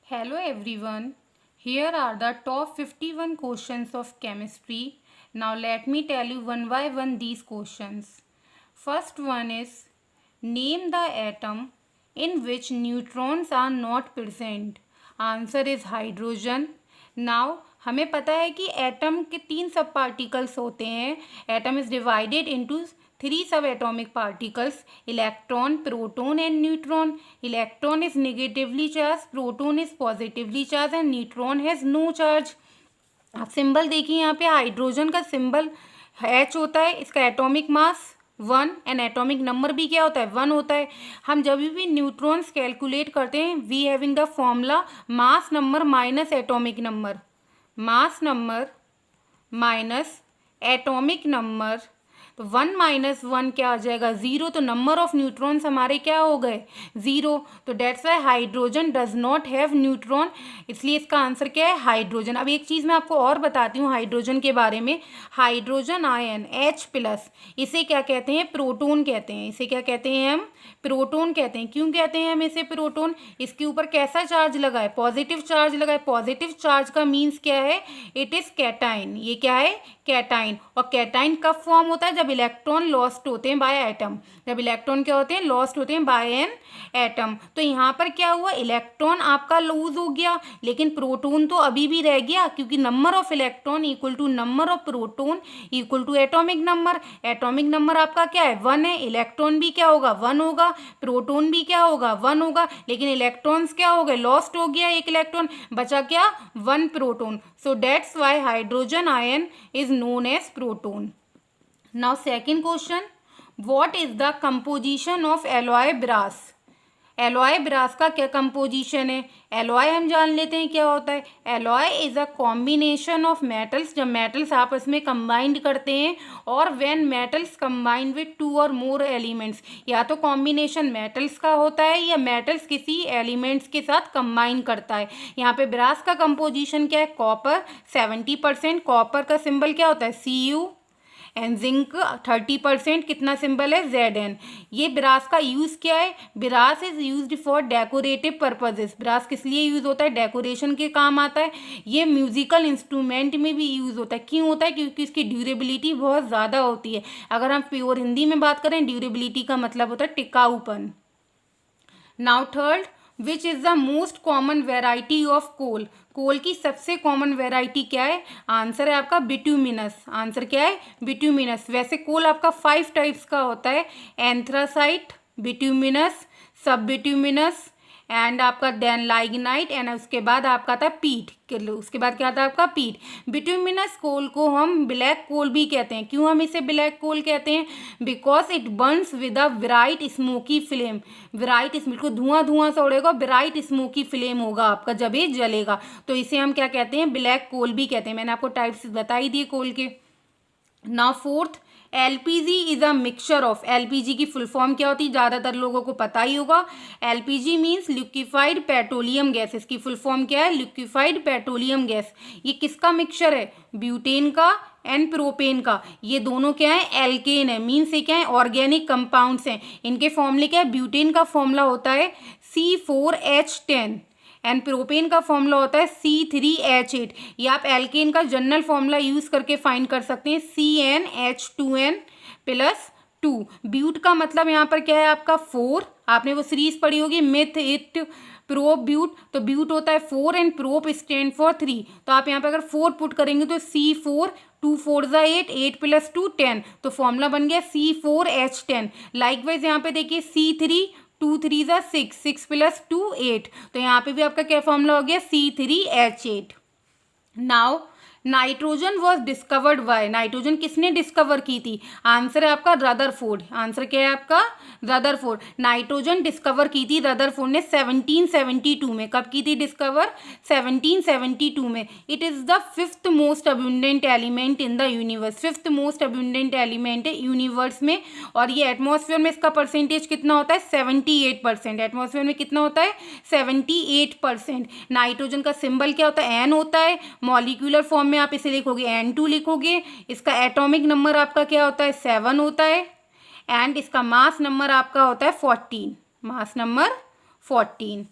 Hello everyone. Here are the top 51 questions of chemistry. Now let me tell you one by one these questions. First one is name the atom in which neutrons are not present. Answer is hydrogen. Now हमें पता है कि atom के 3 सब particles होते हैं. Atom is divided into 3 subatomic particles: electron, proton and neutron. Electron is negatively charged, proton is positively charged and neutron has no charge. आप symbol देखिए, यहाँ पे हाइड्रोजन का सिंबल H होता है, इसका atomic mass 1 and atomic number भी क्या होता है 1 होता है. हम जब भी न्यूट्रॉन्स कैलकुलेट करते हैं we having the formula mass number minus atomic number. Mass number minus atomic number, तो 1 माइनस 1 क्या आ जाएगा 0. तो नंबर ऑफ न्यूट्रॉन्स हमारे क्या हो गए 0. तो that's why hydrogen does not have neutron, इसलिए इसका आंसर क्या है हाइड्रोजन. अब एक चीज़ मैं आपको और बताती हूँ हाइड्रोजन के बारे में. हाइड्रोजन आयन H+, इसे क्या कहते हैं प्रोटोन कहते हैं. इसे क्या कहते हैं हम प्रोटोन कहते हैं. क्यों कहते हैं हम इसे प्रोटोन? इसके ऊपर कैसा चार्ज लगा है पॉजिटिव चार्ज लगा है. पॉजिटिव चार्ज का मीन्स क्या है इट इज़ कैटाइन. ये क्या है कैटाइन. और कैटाइन कब फॉर्म होता है जब इलेक्ट्रॉन लॉस्ट होते हैं बाय एटम. जब इलेक्ट्रॉन क्या होते हैं लॉस्ट होते हैं बाय एन एटम. तो यहाँ पर क्या हुआ इलेक्ट्रॉन आपका लूज हो गया लेकिन प्रोटोन तो अभी भी रह गया क्योंकि number of electron equal to number of proton equal to atomic number. Atomic number आपका क्या है 1 है. इलेक्ट्रॉन भी क्या होगा 1 होगा, प्रोटोन भी क्या होगा 1 होगा, लेकिन इलेक्ट्रॉन्स क्या हो गए लॉस्ट हो गया एक इलेक्ट्रॉन, बचा क्या 1 proton. So that's why hydrogen ion is known as proton. Now second question, what is the composition of alloy brass? Alloy brass का क्या कंपोजिशन है. एलॉय हम जान लेते हैं क्या होता है. Alloy is a combination of metals, जब मेटल्स आपस में कंबाइंड करते हैं और व्हेन मेटल्स कंबाइंड विद 2 और मोर एलिमेंट्स. या तो कॉम्बिनेशन मेटल्स का होता है या मेटल्स किसी एलिमेंट्स के साथ कंबाइन करता है. यहाँ पे ब्रास का कंपोजिशन क्या है कॉपर 70%. कॉपर का सिंबल क्या होता है Cu एंड जिंक 30%. कितना सिंबल है Zn. ये ब्रास का यूज़ क्या है. Brass is used for decorative purposes. Brass किस लिए यूज़ होता है डेकोरेशन के काम आता है. ये म्यूजिकल इंस्ट्रूमेंट में भी यूज़ होता है. क्यों होता है क्योंकि इसकी ड्यूरेबिलिटी बहुत ज़्यादा होती है. अगर हम प्योर हिंदी में बात करें ड्यूरेबिलिटी का मतलब होता है टिकाऊपन. Now third, which is the most common variety of coal. Coal की सबसे कॉमन वेराइटी क्या है. आंसर है आपका बिट्यूमिनस. आंसर क्या है बिट्यूमिनस. वैसे कोल आपका 5 टाइप्स का होता है. एंथ्रासाइट, बिट्यूमिनस, सब बिट्यूमिनस एंड आपका देन लाइग्नाइट एंड उसके बाद आपका था पीट. उसके बाद क्या था आपका पीट. बिट्यूमिनस कोल को हम ब्लैक कोल भी कहते हैं. क्यों हम इसे ब्लैक कोल कहते हैं because it Burns with a bright smoky flame. Bright बिल्कुल धुआं धुआं सा उड़ेगा, ब्राइट स्मोकी फ्लेम होगा आपका जब ये जलेगा, तो इसे हम क्या कहते हैं ब्लैक कोल भी कहते हैं. मैंने आपको टाइप्स बता ही दिए कोल के. Now fourth, LPG is a mixture of. LPG की फुल फॉर्म क्या होती है ज़्यादातर लोगों को पता ही होगा. LPG means liquefied petroleum gas. इसकी फुल फॉर्म क्या है लिक्विफाइड पेट्रोलियम गैस. ये किसका मिक्सचर है ब्यूटेन का एंड प्रोपेन का. ये दोनों क्या है एल्केन है. मीन्स ये क्या है ऑर्गेनिक कंपाउंड्स हैं. इनके फॉर्मूले क्या है ब्यूटेन का फॉर्मूला होता है C4H10 एंड प्रोपेन का फॉर्मूला होता है C3H8. ये आप एल्केन का जनरल फॉर्मूला यूज़ करके फाइंड कर सकते हैं CnH2n+2. ब्यूट का मतलब यहाँ पर क्या है आपका 4. आपने वो सीरीज पढ़ी होगी मिथ इट प्रोप ब्यूट. तो ब्यूट होता है 4 एंड प्रोप स्टैंड फॉर 3. तो आप यहाँ पे अगर 4 पुट करेंगे तो C4 2 4 8 8 + 2 10. तो फॉर्मूला बन गया C4H10. लाइकवाइज यहाँ पे देखिए C3 2 3 6 6 + 2 8. तो यहाँ पे भी आपका क्या फॉर्मूला हो गया C3H8. Now nitrogen was discovered by. Nitrogen किसने डिस्कवर की थी. आंसर है आपका रदरफोर्ड. आंसर क्या है आपका रदरफोर्ड. नाइट्रोजन डिस्कवर की थी रदरफोर्ड ने 1772 में. कब की थी डिस्कवर 1772 में. It is the 5th most abundant element in the universe. 5th most abundant element है यूनिवर्स में. और ये एटमॉस्फेयर में इसका परसेंटेज कितना होता है 78%. एटमॉस्फेयर में कितना होता है 78%. नाइट्रोजन का सिंबल क्या होता है N होता है. मॉलिक्यूलर फॉर्म में आप इसे लिखोगे N2 लिखोगे. इसका एटॉमिक नंबर आपका क्या होता है 7 होता है एंड इसका मास नंबर आपका होता है 14. Mass number 14.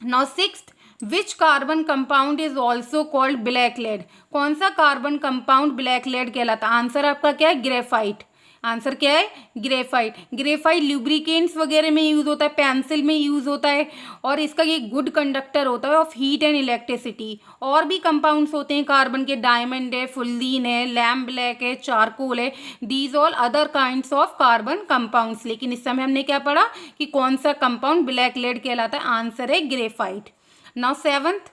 Now sixth, which carbon compound is also called black lead? कौन सा कार्बन कंपाउंड ब्लैक लेड कहलाता है? आंसर आपका क्या है? ग्रेफाइट। आंसर क्या है? ग्रेफाइट। ग्रेफाइट लुब्रिकेंट्स वगैरह में यूज होता है, पेंसिल में यूज होता है, और इसका ये गुड कंडक्टर होता है ऑफ हीट एंड इलेक्ट्रिसिटी। और भी कंपाउंड्स होते हैं कार्बन के, डायमंड है, फुल्लीन है, लैम्प ब्लैक है, चारकोल है, these all other kinds of carbon compounds. लेकिन इस समय हमने क्या पढ़ा कि कौन सा कंपाउंड ब्लैक लेड कहलाता है? आंसर है graphite. Now seventh,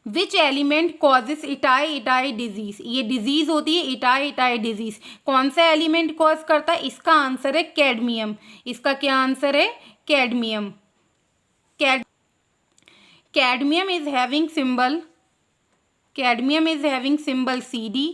which element causes itai disease? ये डिजीज होती है इटाई डिजीज। कौन सा एलिमेंट कॉज करता है? इसका आंसर है कैडमियम। इसका क्या आंसर है? Cadmium. Cadmium is having symbol CD।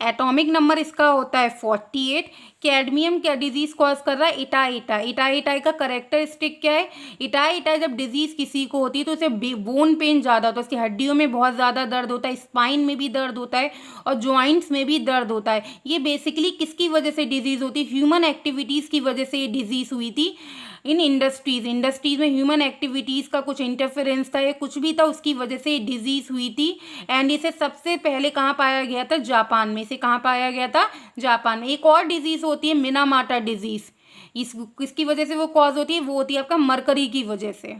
Atomic number इसका होता है 48। कैडमियम क्या डिजीज कॉज कर रहा है? इटाई का करेक्टरिस्टिक क्या है? इटाई जब डिजीज किसी को होती है तो उसे बोन पेन ज़्यादा होता है, उसकी हड्डियों में बहुत ज़्यादा दर्द होता है, स्पाइन में भी दर्द होता है और जॉइंट्स में भी दर्द होता है। ये बेसिकली किसकी वजह से डिजीज होती है? ह्यूमन एक्टिविटीज़ की वजह से ये डिजीज हुई थी इन इंडस्ट्रीज में ह्यूमन एक्टिविटीज़ का कुछ इंटरफेरेंस था या कुछ भी था, उसकी वजह से डिजीज़ हुई थी। एंड इसे सबसे पहले कहाँ पाया गया था? जापान में। इसे कहाँ पाया गया था? जापान में। एक और डिजीज़ होती है मिनामाटा डिजीज़। किसकी वजह से वो कॉज होती है? वो होती है आपका मरकरी की वजह से।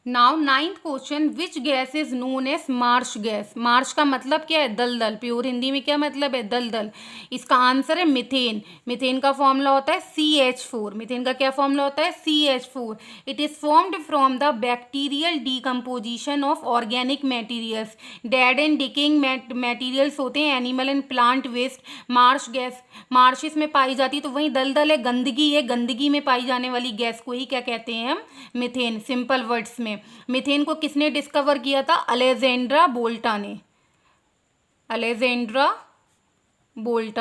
Now ninth question, which gas is known as marsh gas? Marsh का मतलब क्या है? दलदल। प्योर हिंदी में क्या मतलब है? दलदल। इसका आंसर है मिथेन। मिथेन का फॉर्मूला होता है CH4। मिथेन का क्या फॉर्मूला होता है? CH4। It is formed from the bacterial decomposition of organic materials. Dead and decaying materials होते हैं, animal and plant waste. Marsh gas marshes में पाई जाती है, तो वही दलदल है, गंदगी है, गंदगी में पाई जाने वाली गैस को ही क्या कहते हैं हम? मिथेन। सिंपल वर्ड्स में मिथेन को किसने डिस्कवर किया था? अलेक्जेंड्रा बोल्टा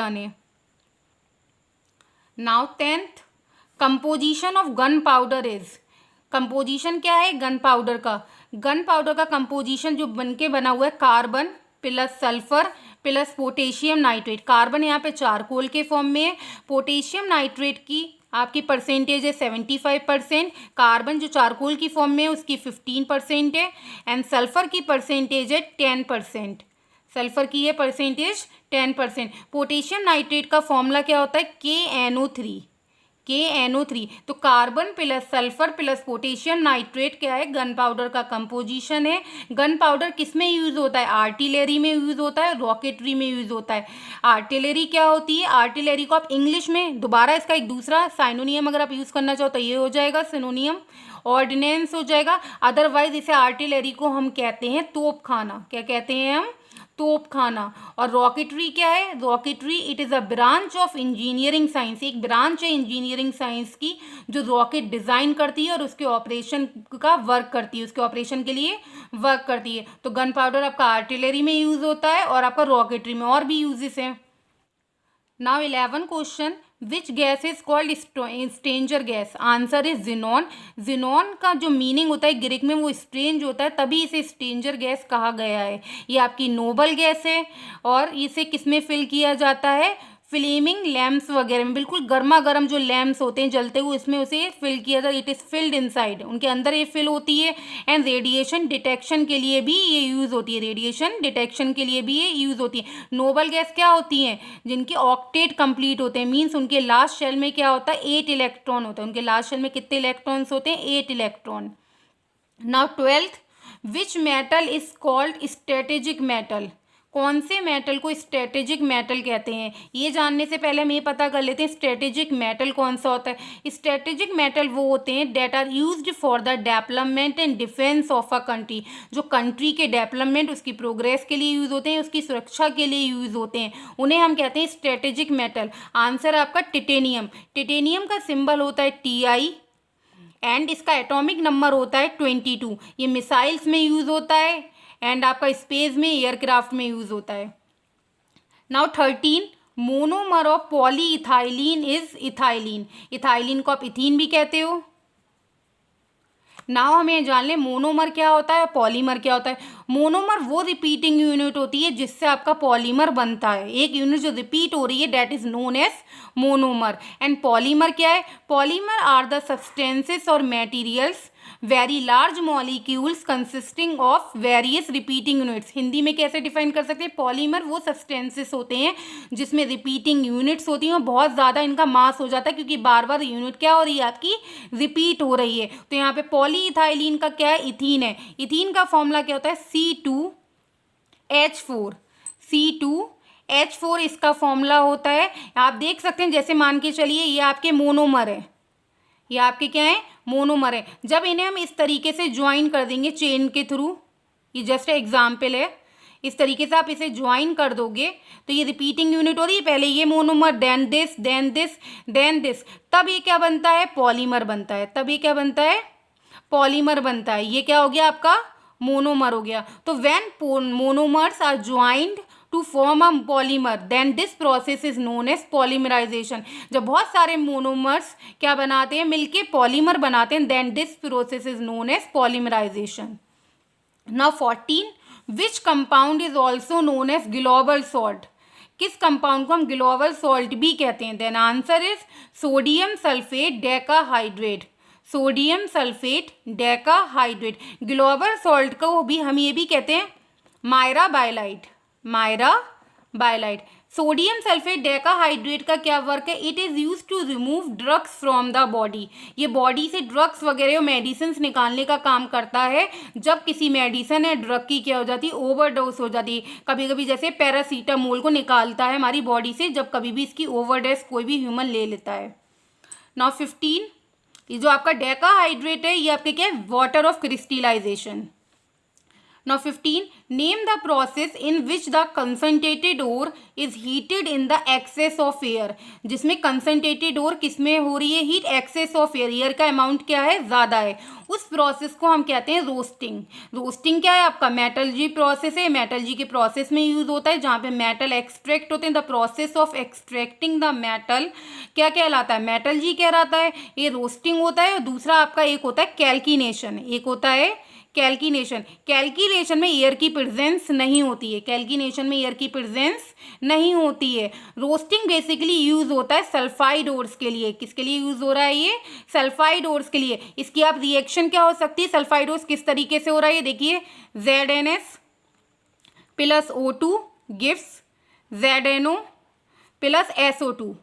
ने। Now 10th, composition of gun powder is. Composition क्या है गन पाउडर का? गन पाउडर का कंपोजिशन जो बनके बना हुआ है, carbon plus sulphur plus potassium nitrate. Carbon यहाँ पे चारकोल के फॉर्म में है, पोटेशियम नाइट्रेट की आपकी परसेंटेज है 75%, कार्बन जो चारकोल की फॉर्म में है उसकी 15% है, एंड सल्फर की परसेंटेज है 10%। सल्फर की ये परसेंटेज 10%। पोटेशियम नाइट्रेट का फॉर्मूला क्या होता है? KNO3। तो carbon plus sulphur plus potassium nitrate क्या है? गन पाउडर का कंपोजिशन है। गन पाउडर किस में यूज होता है? आर्टिलरी में यूज होता है, रॉकेटरी में यूज होता है। आर्टिलरी क्या होती है? आर्टिलरी को आप इंग्लिश में दोबारा इसका एक दूसरा साइनोनियम अगर आप यूज करना चाहो तो ये हो जाएगा सिनोनियम, ऑर्डिनेंस हो जाएगा। अदरवाइज इसे आर्टिलरी को हम कहते हैं तोपखाना। क्या कहते हैं हम? तोपखाना। और रॉकेटरी क्या है? Rocketry it is a branch of engineering science. एक ब्रांच है इंजीनियरिंग साइंस की जो रॉकेट डिज़ाइन करती है और उसके ऑपरेशन का वर्क करती है, उसके ऑपरेशन के लिए वर्क करती है। तो गन पाउडर आपका आर्टिलरी में यूज़ होता है और आपका रॉकेटरी में, और भी यूजेस हैं। Now 11 question, which gas is called stranger gas? Answer is xenon. Xenon का जो मीनिंग होता है ग्रीक में वो स्ट्रेंज होता है, तभी इसे स्ट्रेंजर गैस कहा गया है। ये आपकी नोबल गैस है और इसे किसमें फिल किया जाता है? फ्लेमिंग लैम्प्स वगैरह में, बिल्कुल गर्मा गर्म जो लैम्प्स होते हैं जलते हुए, इसमें उसे फिल किया जाता है। इट इज़ फिल्ड इनसाइड, उनके अंदर ये फिल होती है। एंड रेडिएशन डिटेक्शन के लिए भी ये यूज़ होती है, रेडिएशन डिटेक्शन के लिए भी ये यूज़ होती है। नोबल गैस क्या होती हैं? जिनके ऑक्टेट कंप्लीट होते हैं, मीन्स उनके लास्ट शेल में क्या होता है? 8 इलेक्ट्रॉन होता है। उनके लास्ट शेल में कितने इलेक्ट्रॉन्स होते हैं? 8 electron. Now 12th, which metal is called strategic metal? कौन से मेटल को स्ट्रेटेजिक मेटल कहते हैं? ये जानने से पहले हम ये पता कर लेते हैं स्ट्रेटेजिक मेटल कौन सा होता है। स्ट्रेटेजिक मेटल वो होते हैं that are used for the development and defence of a country. जो कंट्री के डेवलपमेंट, उसकी प्रोग्रेस के लिए यूज़ होते हैं, उसकी सुरक्षा के लिए यूज़ होते हैं, उन्हें हम कहते हैं स्ट्रेटेजिक मेटल। आंसर आपका टिटेनियम। टिटेनियम का सिंबल होता है Ti एंड इसका एटॉमिक नंबर होता है 22। ये मिसाइल्स में यूज़ होता है एंड आपका स्पेस में, एयरक्राफ्ट में यूज़ होता है। Now 13, monomer of poly ethylene is ethylene. Ethylene को आप इथीन भी कहते हो। नाउ हमें जान ले मोनोमर क्या होता है, पॉलीमर क्या होता है। मोनोमर वो रिपीटिंग यूनिट होती है जिससे आपका पॉलीमर बनता है। एक यूनिट जो रिपीट हो रही है that is known as monomer. And polymer क्या है? पॉलीमर आर द सब्सटेंसेस और materials very large molecules consisting of various repeating units. Hindi में कैसे डिफाइन कर सकते हैं? पॉलीमर वो सब्सटेंसेस होते हैं जिसमें रिपीटिंग यूनिट्स होती हैं और बहुत ज़्यादा इनका मास हो जाता है क्योंकि बार बार यूनिट क्या हो रही है आपकी? रिपीट हो रही है। तो यहाँ पे पॉलीइथाइलिन का क्या है? इथीन है। इथीन का फॉर्मूला क्या होता है? C2H4। C2H4 इसका फॉर्मूला होता है। आप देख सकते हैं, जैसे मान के चलिए ये आपके मोनोमर है, ये आपके क्या है? मोनोमर है। जब इन्हें हम इस तरीके से ज्वाइन कर देंगे चेन के थ्रू, ये जस्ट एग्जाम्पल है, इस तरीके से आप इसे ज्वाइन कर दोगे तो ये रिपीटिंग यूनिट हो रही है। पहले ये monomer, then this, then this, then this, तब ये क्या बनता है? पॉलीमर बनता है। तब ये क्या बनता है? पॉलीमर बनता है। ये क्या हो गया आपका? मोनोमर हो गया। तो when monomers are joined to form a polymer then this process is known as polymerisation. जब बहुत सारे मोनोमर्स क्या बनाते हैं? मिलके पॉलीमर बनाते हैं, then this process is known as polymerisation. Now 14, which compound is also known as global salt? किस कंपाउंड को हम ग्लोबल सॉल्ट भी कहते हैं? Then answer is sodium sulphate decahydrate. Sodium sulphate decahydrate. Global salt को भी हम ये भी कहते हैं mirabilite. Mirabilite. Sodium sulphate decahydrate का क्या वर्क है? It is use to remove drugs from the body. ये बॉडी से ड्रग्स वगैरह और मेडिसिन निकालने का काम करता है। जब किसी मेडिसिन या ड्रग की क्या हो जाती है? ओवरडोज हो जाती है। कभी कभी जैसे पैरासीटामोल को निकालता है हमारी बॉडी से, जब कभी भी इसकी ओवरडोज कोई भी ह्यूमन ले लेता है। नाउ 15, ये जो आपका डेकाहाइड्रेट है ये आपके क्या है? Water of crystallisation. Now 15, name the process in which the concentrated ore is heated in the excess of air। जिसमें concentrated ore किसमें हो रही है? Heat. excess of air, air का अमाउंट क्या है? ज़्यादा है। उस प्रोसेस को हम कहते हैं रोस्टिंग। रोस्टिंग क्या है आपका? मेटलर्जी प्रोसेस है। मेटलर्जी के प्रोसेस में यूज होता है जहाँ पे मेटल एक्सट्रैक्ट होते हैं। The process of extracting the metal क्या कहलाता है? मेटलर्जी कहलाता है। ये रोस्टिंग होता है। और दूसरा आपका एक होता है कैल्किनेशन। एक होता है कैल्किनेशन। कैल्किनेशन में एयर की प्रेजेंस नहीं होती है। कैल्किनेशन में एयर की प्रेजेंस नहीं होती है। रोस्टिंग बेसिकली यूज होता है सल्फाइड ओर्स के लिए। किसके लिए यूज हो रहा है ये? सल्फाइड ओर्स के लिए। इसकी आप रिएक्शन क्या हो सकती है? सल्फाइड ओर्स किस तरीके से हो रहा है? देखिए, ZNS plus O2 gives ZNO plus SO2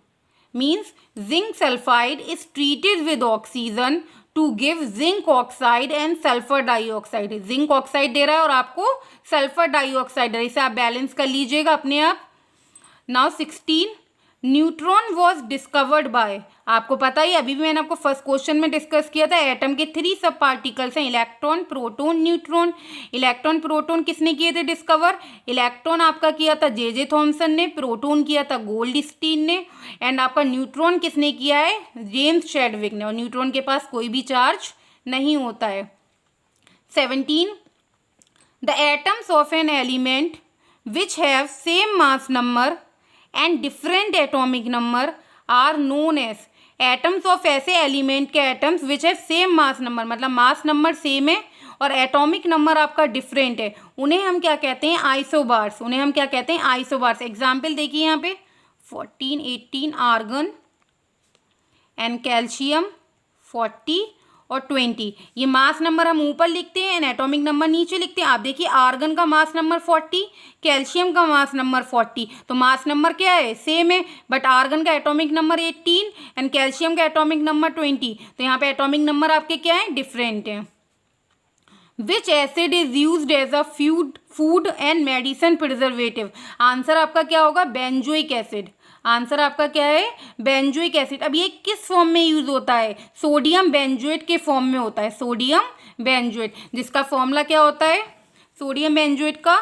means zinc sulphide is treated with oxygen to give zinc oxide and sulphur dioxide. Zinc oxide दे रहा है और आपको सल्फर डाइऑक्साइड दे रहा है। इसे आप बैलेंस कर लीजिएगा अपने आप। Now 16, neutron was discovered by. आपको पता ही, अभी भी मैंने आपको फर्स्ट क्वेश्चन में डिस्कस किया था, एटम के 3 सब पार्टिकल्स हैं, electron, proton, neutron. Electron proton किसने किए थे डिस्कवर? इलेक्ट्रॉन आपका किया था J.J. थॉमसन ने, प्रोटॉन किया था गोल्डस्टीन ने, एंड आपका न्यूट्रॉन किसने किया है? जेम्स चैडविक ने। और न्यूट्रॉन के पास कोई भी चार्ज नहीं होता है। 17, the atoms of an element which have same mass number and different atomic number are known as. Atoms of ऐसे एलिमेंट के एटम्स विच है सेम मास नंबर, मतलब मास नंबर सेम है और एटॉमिक नंबर आपका डिफरेंट है, उन्हें हम क्या कहते हैं? आइसोबार्स। उन्हें हम क्या कहते हैं? आइसोबार्स। एग्जाम्पल देखिए यहाँ पे 14, 18 आर्गन एंड कैल्शियम 40 और 20। ये मास नंबर हम ऊपर लिखते हैं एंड एटॉमिक नंबर नीचे लिखते हैं। आप देखिए, आर्गन का मास नंबर 40, कैल्शियम का मास नंबर 40, तो मास नंबर क्या है? सेम है। बट आर्गन का एटॉमिक नंबर 18 एंड कैल्शियम का एटॉमिक नंबर 20, तो यहाँ पे एटॉमिक नंबर आपके क्या है? डिफरेंट है। Which acid is used as a food and medicine preservative. Answer आपका क्या होगा? Benzoic acid. आंसर आपका क्या है? Benzoic acid. अब ये किस फॉर्म में यूज होता है? सोडियम बेंजोएट के फॉर्म में होता है। सोडियम बेंजोएट, जिसका फॉर्मूला क्या होता है सोडियम बेंजोएट का?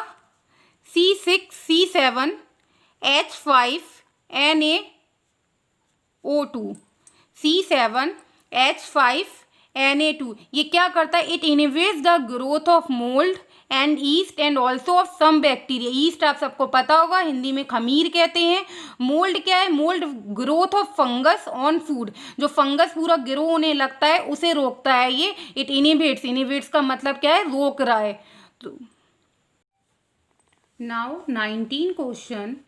C6C7H5NaO2। C7H5Na2। ये क्या करता है? It inhibits the growth of mould and yeast and also of some bacteria. Yeast आप सबको पता होगा, हिंदी में खमीर कहते हैं। मोल्ड क्या है? Mould growth of fungus on food. जो फंगस पूरा ग्रो होने लगता है उसे रोकता है ये। इट इनहिबिट्स, इनहिबिट्स का मतलब क्या है? रोक रहा है। तो Now 19 question.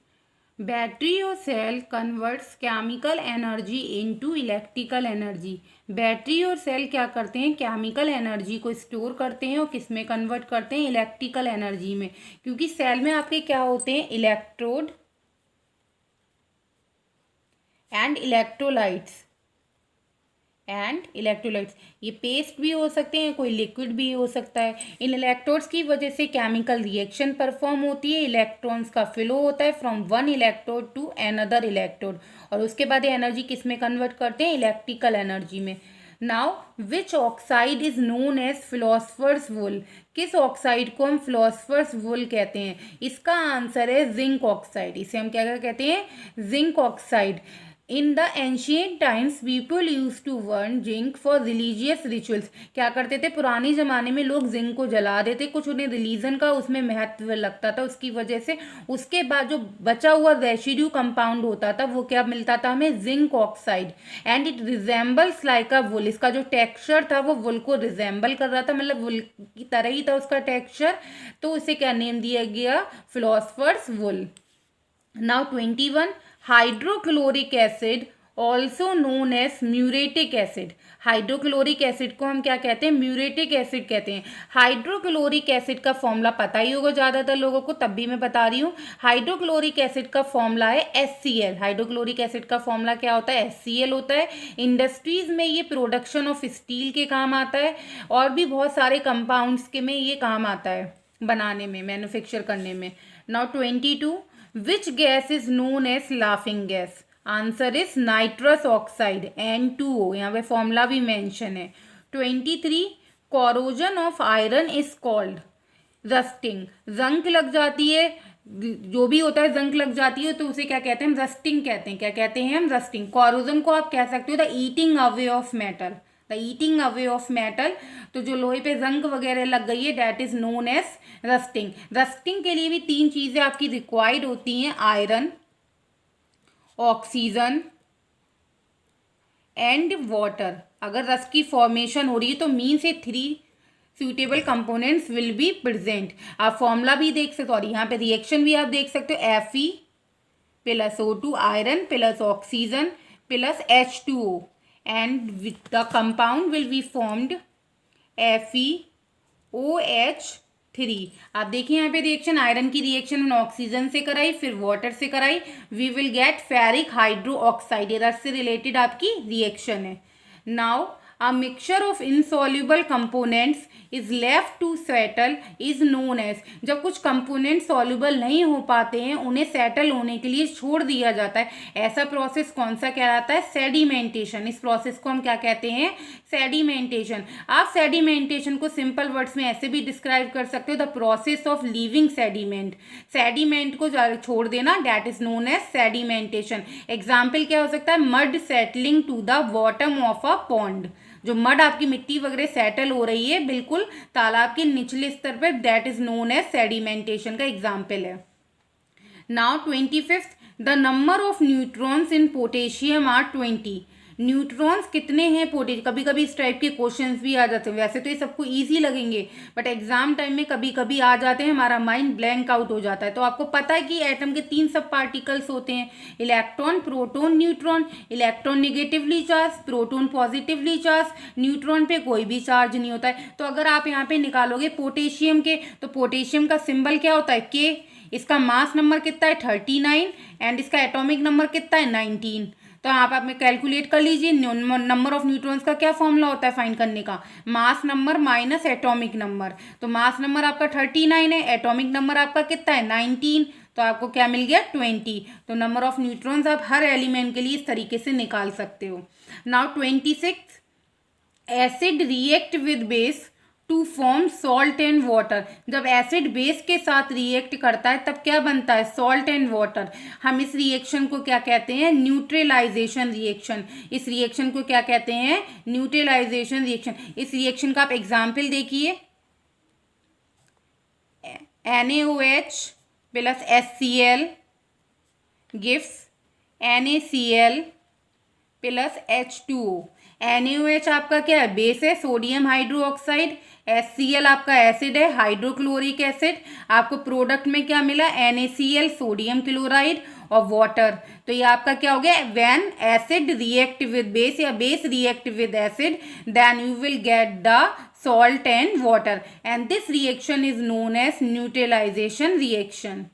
Battery or cell converts chemical energy into electrical energy. Battery और सेल क्या करते हैं, केमिकल एनर्जी को स्टोर करते हैं और किस में कन्वर्ट करते हैं, इलेक्ट्रिकल एनर्जी में। क्योंकि सेल में आपके क्या होते हैं, इलेक्ट्रोड एंड इलेक्ट्रोलाइट्स। ये पेस्ट भी हो सकते हैं, कोई लिक्विड भी हो सकता है। इन इलेक्ट्रोड्स की वजह से केमिकल रिएक्शन परफॉर्म होती है, इलेक्ट्रॉन्स का फ्लो होता है from one electrode to another electrode, और उसके बाद एनर्जी किस में कन्वर्ट करते हैं, इलेक्ट्रिकल एनर्जी में। Now which oxide is known as philosopher's wool. किस ऑक्साइड को हम फिलोसफर्स वुल कहते हैं, इसका आंसर है जिंक ऑक्साइड। इसे हम क्या कहते हैं, zinc oxide. In the ancient times people use to burn zinc for religious rituals. क्या करते थे, पुराने ज़माने में लोग जिंक को जला देते, कुछ उन्हें रिलीजन का उसमें महत्व लगता था, उसकी वजह से। उसके बाद जो बचा हुआ रेसिड्यू कंपाउंड होता था वो क्या मिलता था हमें, zinc oxide. And it resembles like a wool. इसका जो टेक्सचर था वो वुल को रिजेंबल कर रहा था, मतलब वुल की तरह ही था उसका टेक्सचर, तो उसे क्या नेम दिया गया, philosopher's wool. Now 21, hydrochloric acid also known as muriatic acid. Hydrochloric acid को हम क्या कहते हैं, म्यूरेटिक एसिड कहते हैं। हाइड्रोक्लोरिक एसिड का फॉर्मूला पता ही होगा ज़्यादातर लोगों को, तब भी मैं बता रही हूँ। हाइड्रोक्लोरिक एसिड का फॉर्मूला है HCl। हाइड्रोक्लोरिक एसिड का फॉर्मूला क्या होता है, HCl होता है। इंडस्ट्रीज में ये प्रोडक्शन ऑफ स्टील के काम आता है, और भी बहुत सारे कंपाउंड्स के में ये काम आता है, बनाने में, मैन्युफैक्चर करने में। Now 22, which gas is known as laughing gas. Answer is nitrous oxide N2O। यहाँ पे फॉर्मूला भी मेंशन है। 23, corrosion of iron is called rusting. जंग लग जाती है, जो भी होता है जंग लग जाती है तो उसे क्या कहते हैं, हम रस्टिंग कहते हैं। क्या कहते हैं हम, रस्टिंग। कोरोजन को आप कह सकते हो the eating away of metal, the eating away of metal. तो जो लोहे पे जंग वगैरह लग गई है, that is known as rusting. Rusting के लिए भी 3 चीजें आपकी रिक्वायर्ड होती हैं, आयरन, ऑक्सीजन एंड वाटर। अगर रस्ट की फॉर्मेशन हो रही है तो मीन से 3 suitable components will be present. आप फॉर्मूला भी देख सकते हो, और यहाँ पे रिएक्शन भी आप देख सकते हो, Fe plus O2 iron plus oxygen plus H2O, and the compound will be formed FeOH3। आप देखिए यहाँ पे रिएक्शन, आयरन की रिएक्शन हमने ऑक्सीजन से कराई, फिर वाटर से कराई, we will get ferric hydro oxide. ये रस से रिलेटेड आपकी रिएक्शन है। Now a mixture of insoluble components is left to settle is known as. जब कुछ कंपोनेंट सॉल्युबल नहीं हो पाते हैं, उन्हें सेटल होने के लिए छोड़ दिया जाता है, ऐसा प्रोसेस कौन सा कहलाता है, सेडिमेंटेशन। इस प्रोसेस को हम क्या कहते हैं, सेडिमेंटेशन। आप सेडिमेंटेशन को सिंपल वर्ड्स में ऐसे भी डिस्क्राइब कर सकते हो, the process of leaving sediment. Sediment को छोड़ देना, that is known as sedimentation. Example क्या हो सकता है, mud settling to the bottom of a pond. जो मड आपकी मिट्टी वगैरह सेटल हो रही है बिल्कुल तालाब के निचले स्तर पर, that is known as sedimentation का एग्जाम्पल है। Now 25, the number of neutrons in potassium are 20। Neutrons कितने हैं पोटेशियम। कभी कभी इस टाइप के क्वेश्चंस भी आ जाते हैं, वैसे तो ये सबको इजी लगेंगे, बट एग्जाम टाइम में कभी कभी आ जाते हैं, हमारा माइंड ब्लैंक आउट हो जाता है। तो आपको पता है कि एटम के 3 सब पार्टिकल्स होते हैं, electron, proton, neutron. Electron negatively charge, proton positively charge, neutron पे कोई भी चार्ज नहीं होता है। तो अगर आप यहाँ पे निकालोगे पोटेशियम के, तो पोटेशियम का सिंबल क्या होता है, K। इसका मास नंबर कितना है, 39, एंड इसका एटॉमिक नंबर कितना है, 19। तो आप में कैलकुलेट कर लीजिए, नंबर ऑफ न्यूट्रॉन्स का क्या फॉर्मूला होता है फाइंड करने का, मास नंबर माइनस एटॉमिक नंबर। तो मास नंबर आपका 39 है, एटॉमिक नंबर आपका कितना है, 19, तो आपको क्या मिल गया, 20। तो नंबर ऑफ न्यूट्रॉन्स आप हर एलिमेंट के लिए इस तरीके से निकाल सकते हो। Now 26, acid react with base to form salt and water. जब एसिड बेस के साथ रिएक्ट करता है तब क्या बनता है, सॉल्ट एंड वाटर। हम इस रिएक्शन को क्या कहते हैं, न्यूट्रलाइजेशन रिएक्शन। इस रिएक्शन को क्या कहते हैं, न्यूट्रलाइजेशन रिएक्शन। इस रिएक्शन का आप एग्जाम्पल देखिए, NaOH plus HCl gives NaCl plus H2O। NaOH आपका क्या है, बेस है, सोडियम हाइड्रो ऑक्साइड। HCl आपका एसिड है, हाइड्रोक्लोरिक एसिड। आपको प्रोडक्ट में क्या मिला, NaCl सोडियम क्लोराइड और वाटर। तो ये आपका क्या हो गया, when acid react with base या base react with acid then you will get the salt and water, and this reaction is known as neutralization reaction.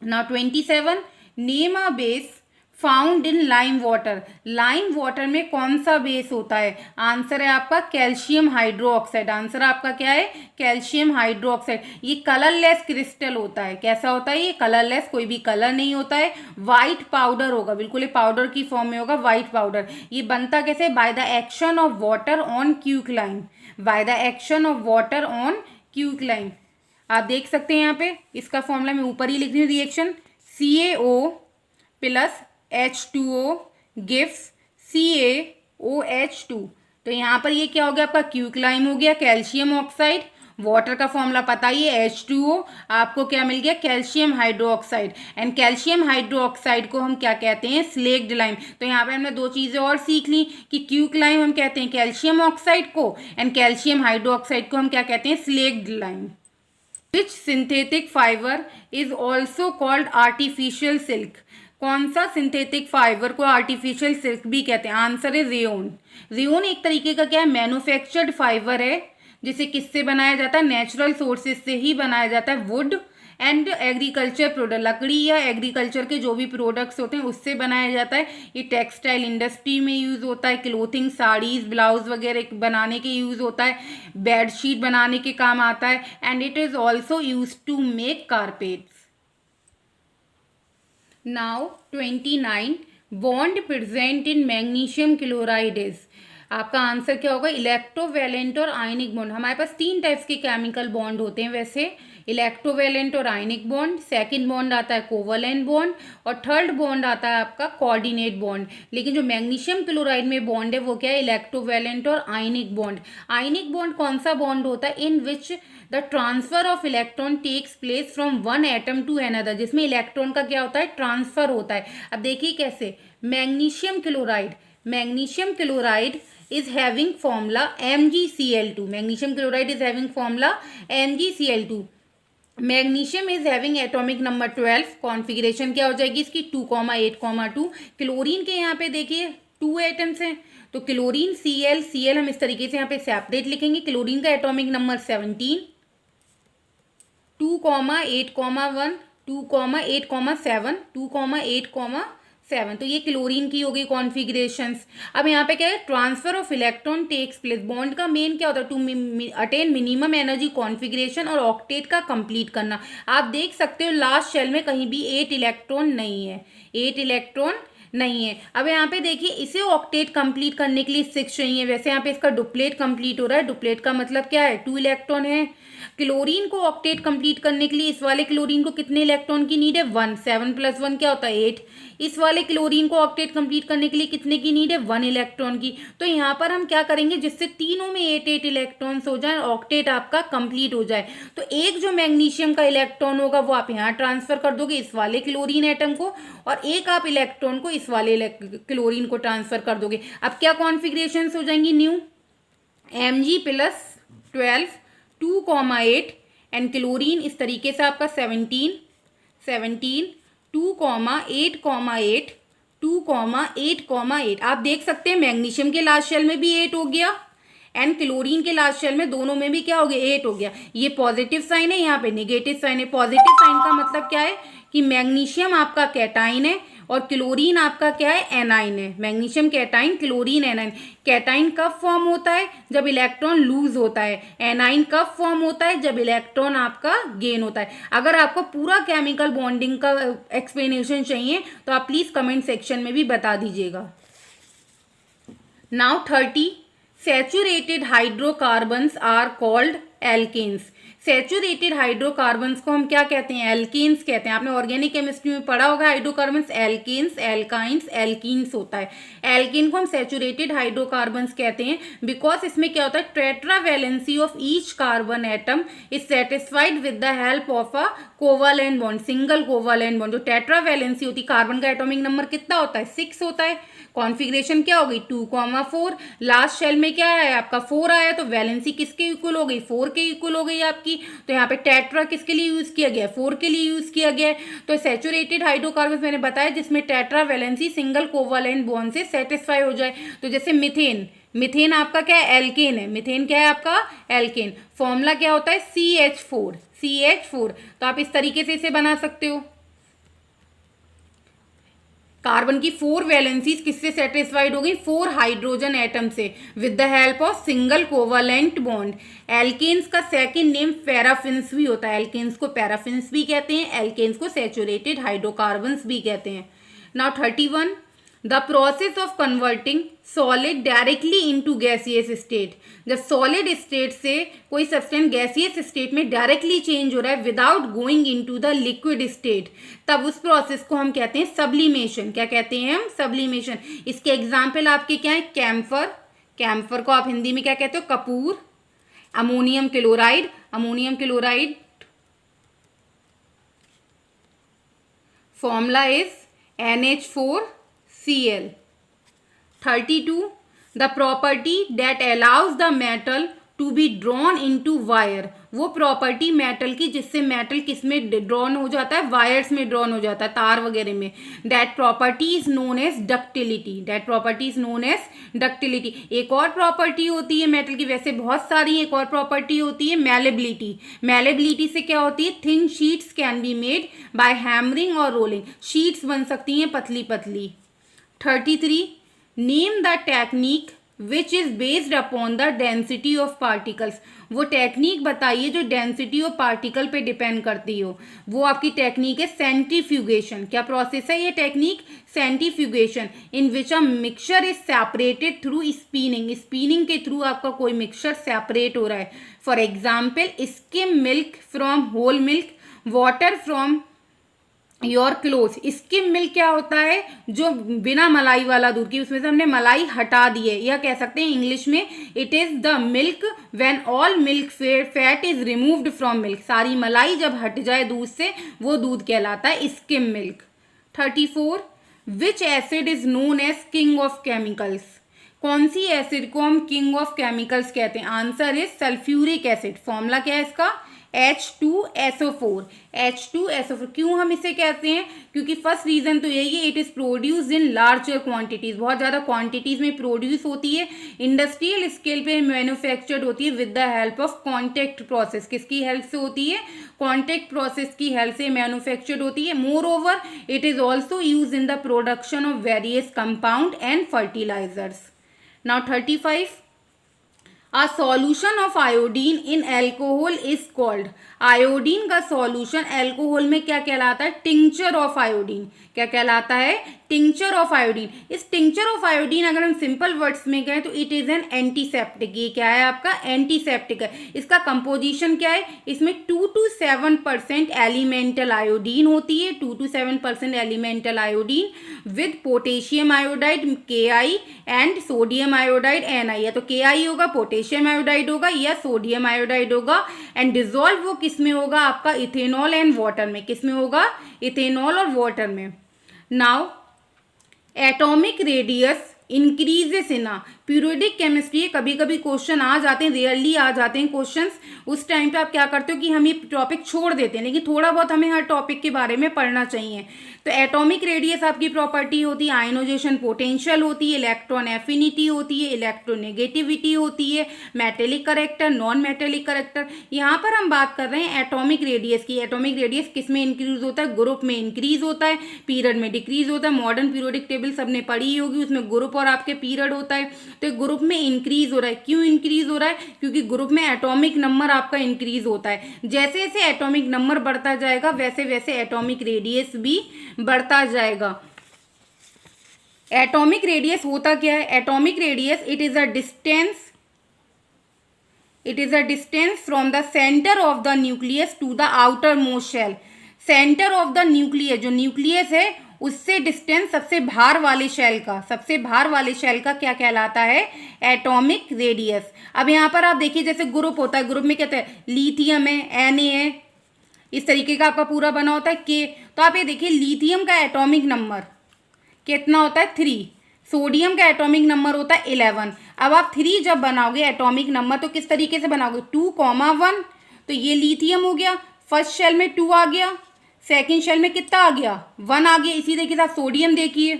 Now 27, name a base found in lime water. Lime water में कौन सा base होता है, answer है आपका calcium hydroxide. Answer आपका क्या है, कैल्शियम हाइड्रोक्साइड। ये कलरलेस क्रिस्टल होता है। कैसा होता है ये, कलरलेस, कोई भी कलर नहीं होता है, वाइट पाउडर होगा, बिल्कुल ये पाउडर की फॉर्म में होगा, वाइट पाउडर। ये बनता कैसे, by the action of water on quicklime, by the action of water on quicklime. आप देख सकते हैं यहाँ पे इसका फॉर्मूला मैं ऊपर ही लिख रही हूँ, reaction CaO plus H2O gives CaOH2। तो यहाँ पर ये क्या हो गया आपका, क्यूकलाइन हो गया, कैल्शियम ऑक्साइड, वाटर का फॉर्मूला पता ही है H2O, आपको क्या मिल गया, calcium hydroxide. And calcium hydroxide को हम क्या कहते हैं, स्लेक्ड लाइम। तो यहाँ पे हमने दो चीज़ें और सीख ली कि क्यूकलाइन हम कहते हैं कैल्शियम ऑक्साइड को, एंड कैल्शियम हाइड्रोक्साइड को हम क्या कहते हैं, slaked lime. Which synthetic fiber is also called artificial silk? कौन सा सिंथेटिक फाइबर को आर्टिफिशियल सिल्क भी कहते हैं, आंसर है रेयोन। रेयोन एक तरीके का क्या है, मैन्युफैक्चर्ड फाइबर है, जिसे किससे बनाया जाता है, नेचुरल सोर्सेज से ही बनाया जाता है, वुड एंड एग्रीकल्चर प्रोडक्ट, लकड़ी या एग्रीकल्चर के जो भी प्रोडक्ट्स होते हैं उससे बनाया जाता है। ये टेक्सटाइल इंडस्ट्री में यूज़ होता है, क्लोथिंग, साड़ीज़, ब्लाउज वगैरह बनाने के यूज़ होता है, बेडशीट बनाने के काम आता है, and it is also use to make carpets. Now 29, bond present in magnesium chloride is, आपका आंसर क्या होगा, इलेक्ट्रोवैलेंट और आयनिक बॉन्ड। हमारे पास तीन टाइप्स के केमिकल बॉन्ड होते हैं वैसे, इलेक्ट्रोवैलेंट और आयनिक बॉन्ड, सेकंड बॉन्ड आता है कोवलेंट बॉन्ड, और थर्ड बॉन्ड आता है आपका कोऑर्डिनेट बॉन्ड। लेकिन जो मैग्नीशियम क्लोराइड में बॉन्ड है वो क्या है, इलेक्ट्रोवैलेंट और आयनिक बॉन्ड। आयनिक बॉन्ड कौन सा बॉन्ड होता है, in which the transfer of electron takes place from one atom to another, जिसमें इलेक्ट्रॉन का क्या होता है, ट्रांसफर होता है। अब देखिए कैसे, magnesium chloride is having formula MgCl2, magnesium chloride is having formula MgCl2। Magnesium is having atomic number 12, configuration क्या हो जाएगी इसकी 2,8,2। क्लोरीन के यहाँ पे देखिए 2 एटम्स हैं, तो क्लोरीन Cl हम इस तरीके से यहाँ पे सेपरेट लिखेंगे। क्लोरीन का एटॉमिक नंबर 17, 2,8,1, 2,8,7, 2,8,7। तो ये क्लोरीन की हो गई कॉन्फिगरेशंस। अब यहाँ पे क्या है, transfer of electron takes place. Bond का मेन क्या होता है, to attain minimum energy configuration और ऑक्टेट का कंप्लीट करना। आप देख सकते हो लास्ट शेल में कहीं भी 8 इलेक्ट्रॉन नहीं है, 8 इलेक्ट्रॉन नहीं है। अब यहाँ पे देखिए इसे ऑक्टेट कंप्लीट करने के लिए 6 चाहिए, वैसे यहाँ पे इसका डुप्लेट कंप्लीट हो रहा है। डुप्लेट का मतलब क्या है, 2 इलेक्ट्रॉन है। क्लोरीन को ऑक्टेट कंप्लीट करने के लिए इस वाले क्लोरीन को कितने इलेक्ट्रॉन की नीड है, 1, 7 + 1 क्या होता है 8। इस वाले क्लोरीन को ऑक्टेट कंप्लीट करने के लिए कितने की नीड है, 1 इलेक्ट्रॉन की। तो यहाँ पर हम क्या करेंगे, जिससे तीनों में 8 इलेक्ट्रॉन्स हो जाए, ऑक्टेट आपका कंप्लीट हो जाए। तो एक जो मैग्नीशियम का इलेक्ट्रॉन होगा वो आप यहाँ ट्रांसफर कर दोगे इस वाले क्लोरीन एटम को, और एक आप इलेक्ट्रॉन को इस वाले क्लोरीन को ट्रांसफर कर दोगे। अब क्या कॉन्फिगरेशन हो जाएंगी, न्यू Mg + 12, 2,8 एंड क्लोरीन इस तरीके से आपका 17, 2,8,8, 2,8,8। आप देख सकते हैं मैग्नीशियम के लास्ट शेल में भी 8 हो गया एंड क्लोरीन के लास्ट शेल में, दोनों में भी क्या हो गया, 8 हो गया। ये पॉजिटिव साइन है, यहाँ पे नेगेटिव साइन है। पॉजिटिव साइन का मतलब क्या है कि मैग्नीशियम आपका कैटाइन है और क्लोरीन आपका क्या है, एनाइन है। Magnesium cation, chlorine A9. Cation कब फॉर्म होता है, जब इलेक्ट्रॉन लूज होता है। एनाइन कब फॉर्म होता है, जब इलेक्ट्रॉन आपका गेन होता है। अगर आपको पूरा केमिकल बॉन्डिंग का एक्सप्लेनेशन चाहिए तो आप प्लीज कमेंट सेक्शन में भी बता दीजिएगा। Now 30, saturated hydrocarbons are called alkanes. Saturated hydrocarbons को हम क्या कहते हैं? एल्केन्स कहते हैं। आपने ऑर्गेनिक केमिस्ट्री में पढ़ा होगा हाइड्रोकार्बन्स एल्केन्स, एल्काइंस, एल्कीन्स होता है। एल्केन को हम सैचुरेटेड हाइड्रोकार्बन्स कहते हैं बिकॉज इसमें क्या होता है, tetravalency of each carbon atom is satisfied with the help of a covalent bond, single covalent bond. जो टेट्रावैलेंसी होती है, कार्बन का एटॉमिक नंबर कितना होता है? 6 होता है। कॉन्फिगरेशन क्या हो गई? 2,4। लास्ट शेल में क्या है आपका? 4 आया, तो वैलेंसी किसके इक्वल हो गई? 4 के इक्वल हो गई आपकी। तो यहाँ पे टेट्रा किसके लिए यूज किया गया? 4 के लिए यूज किया गया है। तो सैचुरेटेड हाइड्रोकार्बन मैंने बताया जिसमें tetra valency single covalent bond से सेटिस्फाई हो जाए। तो जैसे मिथेन, मिथेन आपका क्या है? एल्केन है। मिथेन क्या है आपका? एल्केन। फॉर्मूला क्या होता है? CH4, CH4। तो आप इस तरीके से इसे बना सकते हो। कार्बन की 4 वैलेंसीज किससे सेटिस्फाइड हो गई? 4 हाइड्रोजन एटम से with the help of single covalent bond. Alkanes का सेकंड नेम पैराफिन्स भी होता है। एल्केन्स को पैराफिन्स भी कहते हैं, एल्केन्स को सैचुरेटेड हाइड्रोकार्बन्स भी कहते हैं। Now 31, the process of converting solid directly into gaseous state. जब सॉलिड स्टेट से कोई सब्सटेंस गैसियस स्टेट में डायरेक्टली चेंज हो रहा है without going into the liquid state, तब उस प्रोसेस को हम कहते हैं सब्लिमेशन। क्या कहते हैं हम? सब्लिमेशन। इसके एग्जाम्पल आपके क्या है? कैम्फर, कैम्फर को आप हिंदी में क्या कहते हो? Kapoor. Ammonium chloride, ammonium chloride formula is NH4Cl। 32, the property that allows the metal to be drawn into wire। वो प्रॉपर्टी मेटल की जिससे मेटल किस में ड्रॉन हो जाता है? वायर्स में ड्रॉन हो जाता है, तार वगैरह में। That property is known as ductility. That property is known as ductility. एक और प्रॉपर्टी होती है मेटल की, वैसे बहुत सारी एक और प्रॉपर्टी होती है मैलेबिलिटी। मैलेबिलिटी से क्या होती है? Thin sheets can be made by hammering और रोलिंग। शीट्स बन सकती हैं पतली पतली। 33, name the technique which is based upon the density of particles. वो टेक्निक बताइए जो डेंसिटी ऑफ पार्टिकल पे डिपेंड करती हो। वो आपकी टेक्निक है सेंट्रीफ्यूगेशन। क्या प्रोसेस है ये technique? Centrifugation, in which a mixture is separated through spinning. Spinning के थ्रू आपका कोई मिक्सचर सेपरेट हो रहा है। For example, skim milk from whole milk, water from your cloth. Skim milk क्या होता है? जो बिना मलाई वाला दूध की, उसमें से हमने मलाई हटा दी है। यह कह सकते हैं इंग्लिश में it is the milk when all milk fat is removed from milk. सारी मलाई जब हट जाए दूध से, वो दूध कहलाता है skim milk. 34, which acid is known as king of chemicals. कौन सी एसिड को हम किंग ऑफ केमिकल्स कहते हैं? Answer is sulphuric acid. Formula क्या है इसका? H2SO4। H2SO4 क्यों हम इसे कहते हैं? क्योंकि फर्स्ट रीजन तो यही है, it is produce in larger quantities. बहुत ज़्यादा क्वांटिटीज में प्रोड्यूस होती है, इंडस्ट्रियल स्केल पे मैन्युफैक्चर्ड होती है with the help of contact process. किसकी हेल्प से होती है? कॉन्टैक्ट प्रोसेस की हेल्प से मैन्युफैक्चर्ड होती है। Moreover it is also use in the production of various compound and fertilisers. Now 35, A solution of iodine in alcohol is called। Iodine का solution alcohol में क्या कहलाता है? Tincture of iodine. क्या कहलाता है? Tincture of iodine. इस tincture of iodine अगर हम सिंपल वर्ड्स में कहें तो इट इज एन एंटीसेप्टिक। ये क्या है आपका? एंटीसेप्टिक है। इसका कंपोजिशन क्या है? इसमें 2 to 7% एलिमेंटल आयोडीन होती है। 2 to 7% elemental iodine with potassium iodide Ki and sodium iodide Ni। या तो Ki होगा, पोटेशियम आयोडाइड होगा, या सोडियम आयोडाइड होगा। एंड डिजोल्व वो किसमें होगा? आपका इथेनॉल एंड वाटर में। किसमें होगा? इथेनॉल और वाटर में। Now atomic radius increases in a periodic chemistry. कभी कभी क्वेश्चन आ जाते हैं, रेयरली आ जाते हैं क्वेश्चंस। उस टाइम पे आप क्या करते हो कि हम ये टॉपिक छोड़ देते हैं, लेकिन थोड़ा बहुत हमें हर टॉपिक के बारे में पढ़ना चाहिए। तो एटॉमिक रेडियस आपकी प्रॉपर्टी होती है, आयनोजेशन पोटेंशियल होती है, इलेक्ट्रॉन एफिनिटी होती है, इलेक्ट्रोनेगेटिविटी होती है, metallic character, non metallic character. यहाँ पर हम बात कर रहे हैं एटॉमिक रेडियस की। एटॉमिक रेडियस किस में इंक्रीज होता है? ग्रुप में इंक्रीज होता है, पीरियड में डिक्रीज होता है। मॉडर्न पीरियोडिक टेबल सबने पढ़ी होगी, उसमें ग्रुप और आपके पीरियड होता है। तो ग्रुप में इंक्रीज हो रहा है। क्यों इंक्रीज हो रहा है? क्योंकि ग्रुप में एटॉमिक नंबर आपका इंक्रीज होता है। जैसे जैसे एटॉमिक नंबर बढ़ता जाएगा वैसे वैसे एटॉमिक रेडियस भी बढ़ता जाएगा। एटॉमिक रेडियस होता क्या है? Atomic radius it is a distance it is a distance from the centre of the nucleus to the outer most shell. Centre of the nucleus, जो न्यूक्लियस है उससे डिस्टेंस सबसे बाहर वाले शेल का, सबसे बाहर वाले शेल का क्या कहलाता है? Atomic radius. अब यहाँ पर आप देखिए जैसे ग्रुप होता है, ग्रुप में कहते हैं लिथियम है, Na है, इस तरीके का आपका पूरा बना होता है के। तो आप ये देखिए लिथियम का एटॉमिक नंबर कितना होता है? 3। सोडियम का एटॉमिक नंबर होता है 11। अब आप 3 जब बनाओगे एटॉमिक नंबर तो किस तरीके से बनाओगे? 2,1। तो ये लिथियम हो गया, फर्स्ट शेल में 2 आ गया, सेकेंड शेल में कितना आ गया? 1 आ गया। इसी तरीके से सोडियम देखिए,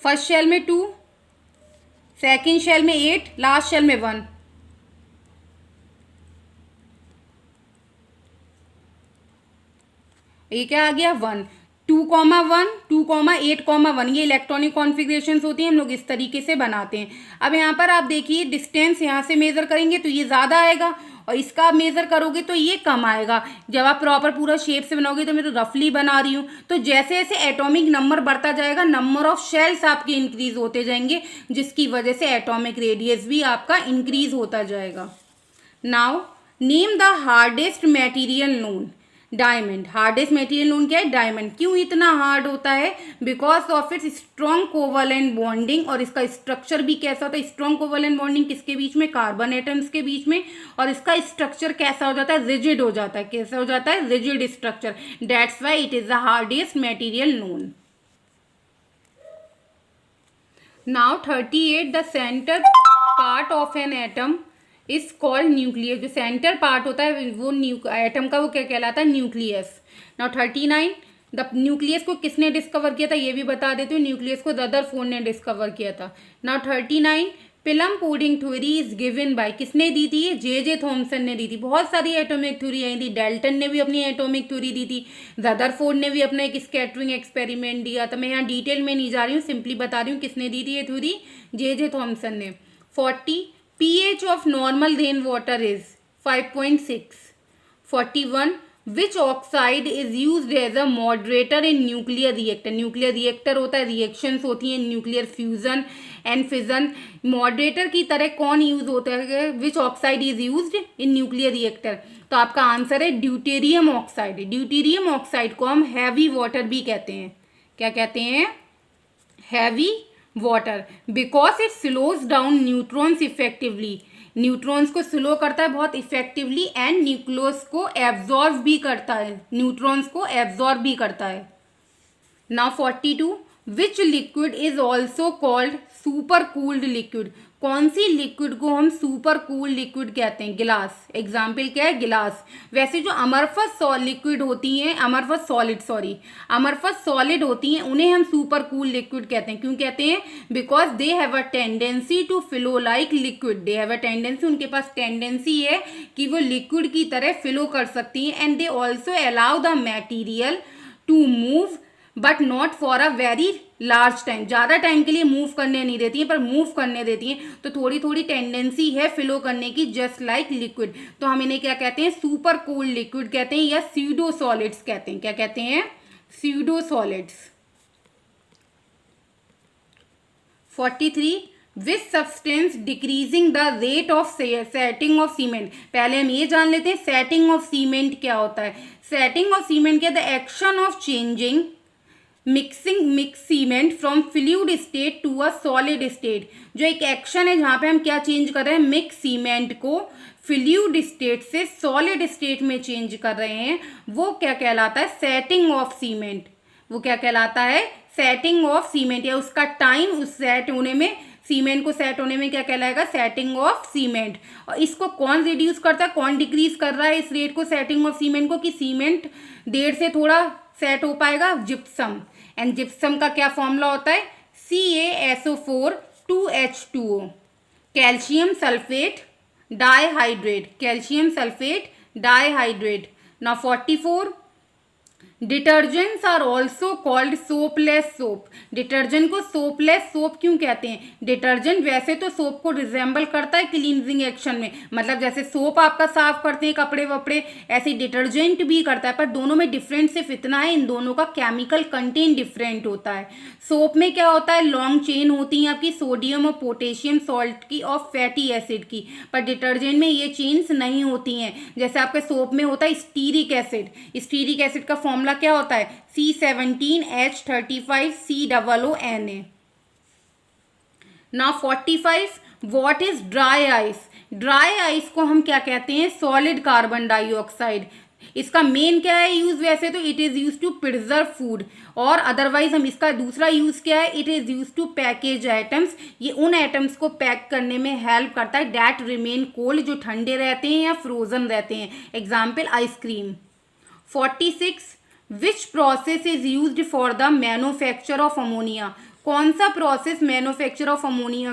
फर्स्ट शेल में 2, सेकेंड शेल में 8, लास्ट शेल में 1। ये क्या आ गया? 1। 2,1, 2,8,1 ये इलेक्ट्रॉनिक कॉन्फ़िगरेशंस होती हैं, हम लोग इस तरीके से बनाते हैं। अब यहाँ पर आप देखिए डिस्टेंस यहाँ से मेज़र करेंगे तो ये ज़्यादा आएगा, और इसका आप मेज़र करोगे तो ये कम आएगा। जब आप प्रॉपर पूरा शेप से बनाओगे, तो मैं तो रफली बना रही हूँ, तो जैसे जैसे एटॉमिक नंबर बढ़ता जाएगा नंबर ऑफ शेल्स आपके इंक्रीज होते जाएंगे, जिसकी वजह से एटॉमिक रेडियस भी आपका इंक्रीज होता जाएगा। Now name the hardest material known. Diamond, hardest material known क्या है? डायमंड। क्यों इतना हार्ड होता है? Because of its strong covalent bonding. और इसका स्ट्रक्चर भी कैसा होता है? स्ट्रॉन्ग कोवलेंट बॉन्डिंग किसके बीच में? कार्बन एटम्स के बीच में। और इसका स्ट्रक्चर कैसा हो जाता है? रिजिड हो जाता है। कैसा हो जाता है? Rigid structure. That's why it is the hardest material known. Now 38 the centre part of an atom is called nucleus. जो सेंटर पार्ट होता है वो एटम का, वो क्या कहलाता है? न्यूक्लियस। नाउ 39 द न्यूक्लियस को किसने डिस्कवर किया था ये भी बता देती हूँ। न्यूक्लियस को रदरफोर्ड ने डिस्कवर किया था। Now 39 plum pudding theory is given by, किसने दी थी? जे थॉमसन ने दी थी। बहुत सारी एटॉमिक थ्योरी आई थी। डेल्टन ने भी अपनी एटॉमिक थ्योरी दी थी, रदरफोर्ड ने भी अपना एक स्कैटरिंग एक्सपेरिमेंट दिया था। मैं यहाँ डिटेल में नहीं जा रही हूँ, सिंपली बता रही हूँ किसने दी थी ये थ्योरी? जे थॉमसन ने। 40 pH of normal rainwater is 5.6. 41 which oxide is used as a moderator in nuclear reactor? Nuclear reactor होता है, रिएक्शंस होती हैं, nuclear fusion and fission. Moderator की तरह कौन यूज होता है? विच oxide is used in nuclear reactor? तो आपका आंसर है ड्यूटेरियम ऑक्साइड। ड्यूटेरियम ऑक्साइड को हम हैवी वाटर भी कहते हैं। क्या कहते हैं? Heavy water. Because it slows down neutrons effectively. Neutrons को स्लो करता है बहुत इफेक्टिवली, एंड न्यूक्लियस को एब्जॉर्ब भी करता है, न्यूट्रॉन्स को एब्जॉर्ब भी करता है। Now 42 which liquid is also called super cooled liquid? कौन सी लिक्विड को हम सुपर कूल्ड लिक्विड कहते हैं? गिलास। एग्जाम्पल क्या है? गिलास। वैसे जो अमरफस लिक्विड होती हैं, अमरफस सॉलिड होती हैं, उन्हें हम सुपर कूल्ड लिक्विड कहते हैं। क्यों कहते हैं? Because they have a tendency to flow like liquid. They have a tendency, उनके पास टेंडेंसी है कि वो लिक्विड की तरह फ्लो कर सकती हैं। And they also allow the material to move but not for a very large time. ज़्यादा टाइम के लिए मूव करने नहीं देती हैं, पर मूव करने देती हैं। तो थोड़ी थोड़ी टेंडेंसी है फ्लो करने की, जस्ट लाइक लिक्विड। तो हम इन्हें क्या कहते हैं? सुपर कूल्ड लिक्विड कहते हैं, या स्यूडो सॉलिड्स कहते हैं। क्या कहते हैं? Pseudo solids. 43 which substance decreasing the rate of setting of cement? पहले हम ये जान लेते हैं सेटिंग ऑफ सीमेंट क्या होता है। सेटिंग ऑफ सीमेंट क्या? The action of changing mix cement from fluid state to a solid state. जो एक एक्शन है जहाँ पे हम क्या चेंज कर रहे हैं? मिक्स सीमेंट को फ्लूइड स्टेट से सॉलिड स्टेट में चेंज कर रहे हैं, वो क्या कहलाता है? Setting of cement. वो क्या कहलाता है? Setting of cement. या उसका टाइम उस सेट होने में, सीमेंट को सेट होने में क्या कहलाएगा? Setting of cement. और इसको कौन रिड्यूस करता है, कौन डिक्रीज कर रहा है इस रेट को, सेटिंग ऑफ सीमेंट को, कि सीमेंट देर से थोड़ा सेट हो पाएगा? जिप्सम। एंड जिप्सम का क्या फॉर्मूला होता है? CaSO4 2H2O। Calcium sulphate dihydrate, calcium sulphate dihydrate. Now 44 detergents are also called soapless soap. Detergent को सोपलेस सोप क्यों कहते हैं? डिटर्जेंट वैसे तो सोप को रिजेंबल करता है क्लींजिंग एक्शन में, मतलब जैसे सोप आपका साफ करते हैं कपड़े वपड़े, ऐसे डिटर्जेंट भी करता है, पर दोनों में डिफरेंट सिर्फ इतना है, इन दोनों का केमिकल कंटेंट डिफरेंट होता है। सोप में क्या होता है, लॉन्ग चेन होती है आपकी सोडियम और पोटेशियम सॉल्ट की और फैटी एसिड की, पर डिटर्जेंट में ये चेन्स नहीं होती हैं। जैसे आपके सोप में होता है स्टीरिक एसिड, स्टीरिक एसिड का फॉर्मूला क्या होता है, C17H35COONA। Now 45, what is dry ice? Dry ice को हम क्या कहते हैं, सॉलिड कार्बन डाइऑक्साइड। इसका मेन क्या है यूज, वैसे तो it is use to preserve food, और अदरवाइज हम इसका दूसरा यूज क्या है, it is use to package items. ये उन आइटम्स को पैक करने में हेल्प करता है दैट रिमेन कोल्ड, जो ठंडे रहते हैं या फ्रोजन रहते हैं, example ice cream. 46, which process is used for the manufacture of ammonia? कौन सा प्रोसेस मैन्युफैक्चर ऑफ अमोनिया,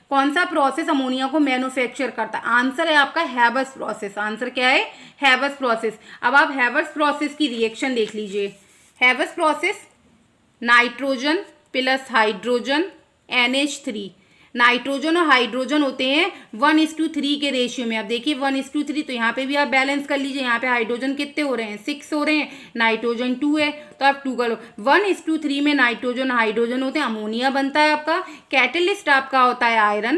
कौन सा प्रोसेस अमोनिया को मैन्युफैक्चर करता है? आंसर है आपका हैबर्स प्रोसेस। आंसर क्या है, हैबर्स प्रोसेस। अब आप हैबर्स प्रोसेस की रिएक्शन देख लीजिए। Haber's process, nitrogen plus hydrogen NH3, nitrogen और हाइड्रोजन होते हैं 1:3 के रेशियो में। अब देखिए 1:3, तो यहाँ पे भी आप बैलेंस कर लीजिए। यहाँ पे हाइड्रोजन कितने हो रहे हैं, 6 हो रहे हैं, नाइट्रोजन 2 है, तो आप 2 कर लो। 1:3 में नाइट्रोजन हाइड्रोजन होते हैं, अमोनिया बनता है आपका। कैटेलिस्ट आपका होता है आयरन,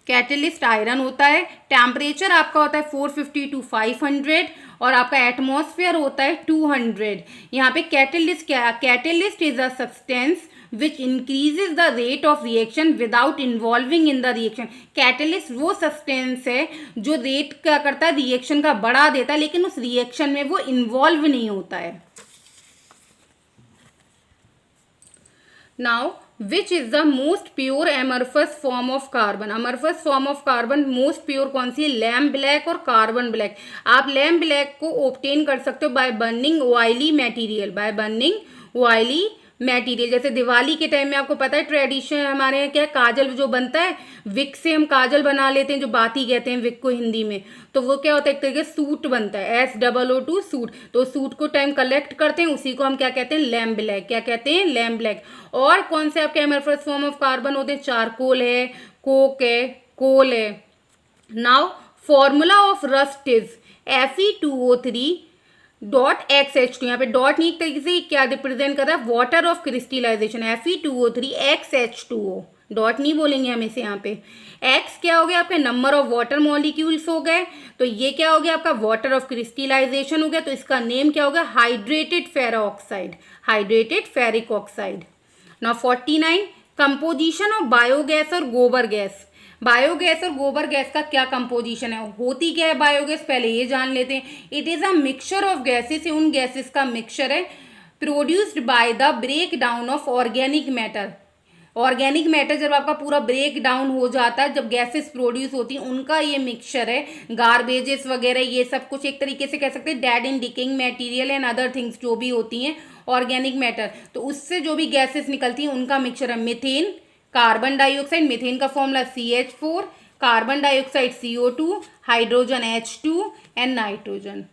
कैटेलिस्ट आयरन होता है। टेम्परेचर आपका होता है 450 to 500, और आपका एटमॉस्फेयर होता है 200। यहाँ पे कैटेलिस्ट क्या है, catalyst is a substance which increases the rate of reaction without involving in the reaction. Catalyst वो सब्सटेंस है जो रेट क्या करता है, रिएक्शन का बढ़ा देता है, लेकिन उस रिएक्शन में वो इन्वॉल्व नहीं होता है। Now which is the most pure amorphous form of carbon? Amorphous form of carbon most pure कौन सी है, लैम्प ब्लैक और कार्बन ब्लैक। आप लैम्प ब्लैक को ऑब्टेन कर सकते हो by burning oily material, by burning oily material. जैसे दिवाली के टाइम में आपको पता है ट्रेडिशन हमारे यहाँ क्या है, काजल जो बनता है विक से हम काजल बना लेते हैं, जो बाती कहते हैं विक को हिंदी में। तो वो क्या होता है, एक तरीके से सूट बनता है, SOO2 सूट। तो सूट को टाइम कलेक्ट करते हैं, उसी को हम क्या कहते हैं, लैम्प ब्लैक। क्या कहते हैं, लैम्प ब्लैक। और कौन से आपके एमरफस फॉर्म ऑफ कार्बन होते हैं, चारकोल है, कोक है, कोल है। Now formula of rust is Fe2O3 .XH2, यहाँ पे डॉट नहीं, एक तरीके से क्या रिप्रेजेंट कर रहा है, water of crystallisation, Fe2O3 XH2O, dot नहीं बोलेंगे हम इसे। यहाँ पे X क्या हो गया आपका, नंबर ऑफ वाटर मॉलिक्यूल्स हो गए, तो ये क्या हो गया आपका, वाटर ऑफ क्रिस्टलाइजेशन हो गया, तो इसका नेम क्या होगा, hydrated ferro oxide, hydrated ferric oxide. Now 49, composition of biogas और गोबर गैस। बायोगैस और गोबर गैस का क्या कंपोजिशन है, होती क्या है बायोगैस, पहले ये जान लेते हैं। It is a mixture of gases, उन गैसेस का मिक्सचर है, produced by the break down of organic matter. Organic matter जब आपका पूरा ब्रेक डाउन हो जाता है, जब गैसेस प्रोड्यूस होती हैं, उनका ये मिक्सचर है। गार्बेजेस वगैरह ये सब कुछ एक तरीके से कह सकते हैं dead and decaying material and other things जो भी होती हैं ऑर्गेनिक मैटर, तो उससे जो भी गैसेस निकलती हैं उनका मिक्सचर है। मीथेन, कार्बन डाइऑक्साइड, मीथेन का formula CH4, carbon dioxide CO2, hydrogen H2 and nitrogen.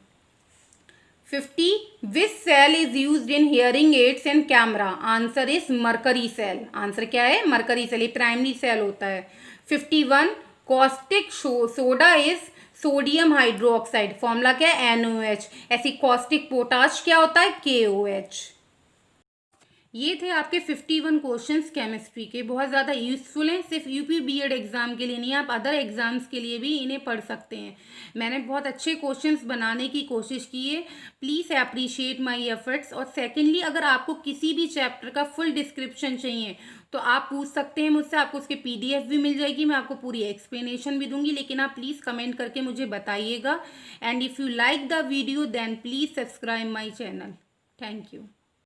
50, which cell is used in hearing aids and camera? Answer is mercury cell. Answer क्या है, मरकरी सेल, ये primary cell होता है। 51, caustic soda is sodium hydroxide, formula क्या है, NOH। ऐसी caustic potash क्या होता है, KOH। ये थे आपके 51 क्वेश्चंस केमिस्ट्री के, बहुत ज़्यादा यूज़फुल हैं, सिर्फ UP BEd एग्ज़ाम के लिए नहीं, आप अदर एग्ज़ाम्स के लिए भी इन्हें पढ़ सकते हैं। मैंने बहुत अच्छे क्वेश्चंस बनाने की कोशिश की है, प्लीज़ अप्रिशिएट माय एफर्ट्स। और सेकेंडली, अगर आपको किसी भी चैप्टर का फुल डिस्क्रिप्शन चाहिए तो आप पूछ सकते हैं मुझसे, आपको उसके PDF भी मिल जाएगी, मैं आपको पूरी एक्सप्लेनेशन भी दूंगी, लेकिन आप प्लीज़ कमेंट करके मुझे बताइएगा। And if you like the video then please subscribe my channel. Thank you.